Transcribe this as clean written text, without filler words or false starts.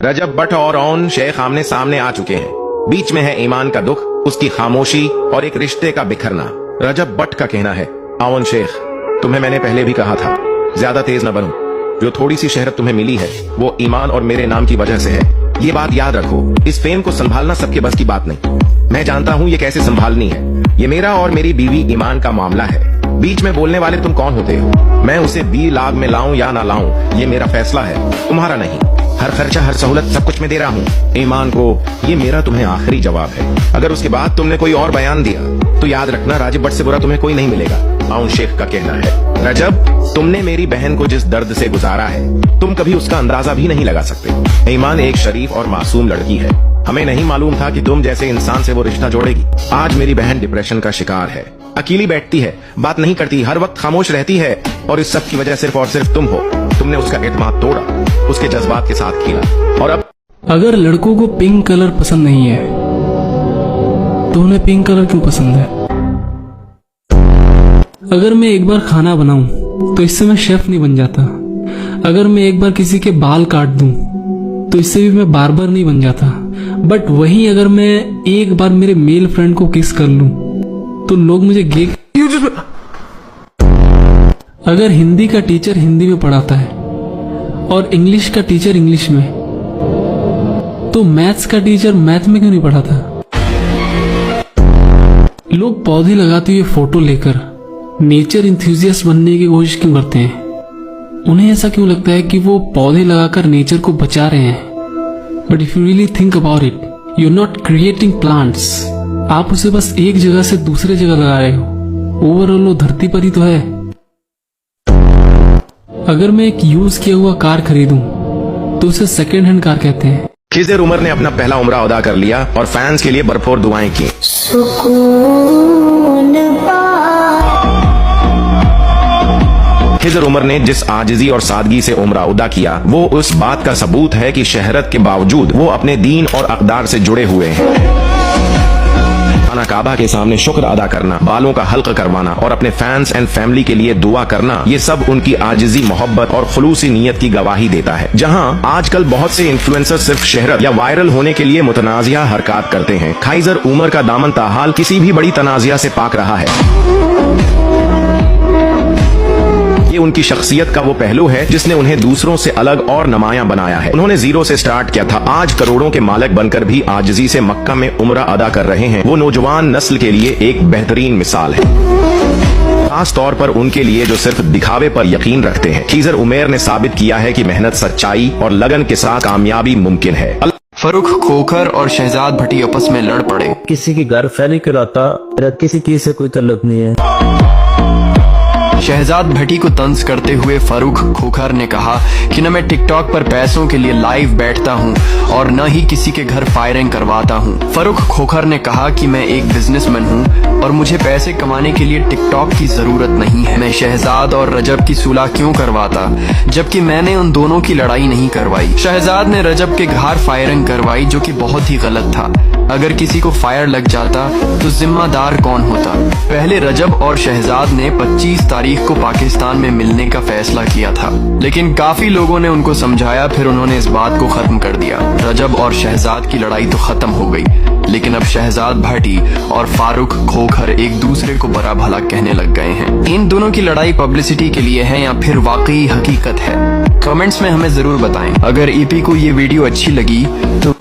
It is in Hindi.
रजब भट्ट और ओन शेख आमने सामने आ चुके हैं। बीच में है ईमान का दुख, उसकी खामोशी और एक रिश्ते का बिखरना। रजब भट्ट का कहना है, ओन शेख, तुम्हें मैंने पहले भी कहा था, ज्यादा तेज न बनो। जो थोड़ी सी शहरत तुम्हें मिली है वो ईमान और मेरे नाम की वजह से है। ये बात याद रखो, इस फेम को संभालना सबके बस की बात नहीं। मैं जानता हूँ ये कैसे संभालनी है। ये मेरा और मेरी बीवी ईमान का मामला है। बीच में बोलने वाले तुम कौन होते हो? मैं उसे 20 लाख में लाऊं या ना लाऊं, ये मेरा फैसला है, तुम्हारा नहीं। हर खर्चा, हर सहूलत, सब कुछ मैं दे रहा हूँ ईमान को। ये मेरा तुम्हें आखिरी जवाब है। अगर उसके बाद तुमने कोई और बयान दिया तो याद रखना, राजब भट्ट से बुरा तुम्हें कोई नहीं मिलेगा। ओन शेख का कहना है, रजब, तुमने मेरी बहन को जिस दर्द से गुजारा है तुम कभी उसका अंदाजा भी नहीं लगा सकते। ईमान एक शरीफ और मासूम लड़की है। हमें नहीं मालूम था कि तुम जैसे इंसान से वो रिश्ता जोड़ेगी। आज मेरी बहन डिप्रेशन का शिकार है, अकेली बैठती है, बात नहीं करती, हर वक्त खामोश रहती है, और इस सब की वजह सिर्फ और सिर्फ तुम हो। तुमने उसका एतमाद तोड़ा, उसके जज्बात के साथ खेला, और अब अगर लड़कों को पिंक कलर पसंद नहीं है तो उन्हें पिंक कलर क्यों पसंद है? अगर मैं एक बार खाना बनाऊं तो इससे मैं शेफ नहीं बन जाता। अगर मैं एक बार किसी के बाल काट दूं तो इससे भी मैं बार्बर नहीं बन जाता। बट वहीं अगर मैं एक बार मेरे मेल फ्रेंड को किस कर लूं तो लोग मुझे गे। अगर हिंदी का टीचर हिंदी में पढ़ाता है और इंग्लिश का टीचर इंग्लिश में, तो मैथ्स का टीचर मैथ में क्यों नहीं पढ़ाता? लोग पौधे लगाते हुए फोटो लेकर नेचर इंथुजियास्ट बनने की कोशिश क्यों करते हैं? उन्हें ऐसा क्यों लगता है कि वो पौधे लगाकर नेचर को बचा रहे हैं? But if you really think about it, you are not creating plants. आप उसे बस एक जगह से दूसरे जगह लगा रहे हो। ओवरऑल वो धरती पर ही तो है। अगर मैं एक यूज किया हुआ कार खरीदूं तो उसे सेकेंड हैंड कार कहते हैं। खिजर उमर ने अपना पहला उम्रा अदा कर लिया और फैंस के लिए भरपूर दुआएं की। खिजर उमर ने जिस आजिजी और सादगी से उम्रा अदा किया वो उस बात का सबूत है कि शहरत के बावजूद वो अपने दीन और अक़दार से जुड़े हुए हैं। खाना काबा के सामने शुक्र अदा करना, बालों का हल्क करवाना और अपने फैंस एंड फैमिली के लिए दुआ करना, ये सब उनकी आजिजी, मोहब्बत और खुलूसी नीयत की गवाही देता है। जहां आजकल बहुत से इन्फ्लुएंसर सिर्फ शहरत या वायरल होने के लिए मुतनाज़िया हरकत करते हैं, खिजर उमर का दामन ताहाल किसी भी बड़ी तनाज़िया से पाक रहा है। ये उनकी शख्सियत का वो पहलू है जिसने उन्हें दूसरों से अलग और नमाया बनाया है। उन्होंने जीरो से स्टार्ट किया था, आज करोड़ों के मालिक बनकर भी आजिजी से मक्का में उम्रा अदा कर रहे हैं। वो नौजवान नस्ल के लिए एक बेहतरीन मिसाल है, खास तौर पर उनके लिए जो सिर्फ दिखावे पर यकीन रखते हैं। खिजर उमर ने साबित किया है कि मेहनत, सच्चाई और लगन के साथ कामयाबी मुमकिन है। फरूख खोखर और शहजाद भट्टी आपस में लड़ पड़े। किसी की घर फैली कराता, मेरा किसी चीज से कोई ताल्लुक नहीं है। शहजाद भट्टी को तंज करते हुए फरूख खोखर ने कहा कि न मैं टिकटॉक पर पैसों के लिए लाइव बैठता हूं और न ही किसी के घर फायरिंग करवाता हूं। फरूख खोखर ने कहा कि मैं एक बिजनेसमैन हूं और मुझे पैसे कमाने के लिए टिकटॉक की जरूरत नहीं है। मैं शहजाद और रजब की सुलह क्यों करवाता जबकि मैंने उन दोनों की लड़ाई नहीं करवाई। शहजाद ने रजब के घर फायरिंग करवाई जो कि बहुत ही गलत था। अगर किसी को फायर लग जाता तो जिम्मेदार कौन होता? पहले रजब और शहजाद ने 25 तारीख को पाकिस्तान में मिलने का फैसला किया था, लेकिन काफी लोगों ने उनको समझाया, फिर उन्होंने इस बात को खत्म कर दिया। रजब और शहजाद की लड़ाई तो खत्म हो गई, लेकिन अब शहजाद भट्टी और फारूक खोखर एक दूसरे को बुरा भला कहने लग गए हैं। इन दोनों की लड़ाई पब्लिसिटी के लिए है या फिर वाकई हकीकत है? कमेंट्स में हमें जरूर बताएं। अगर ईपी को ये वीडियो अच्छी लगी तो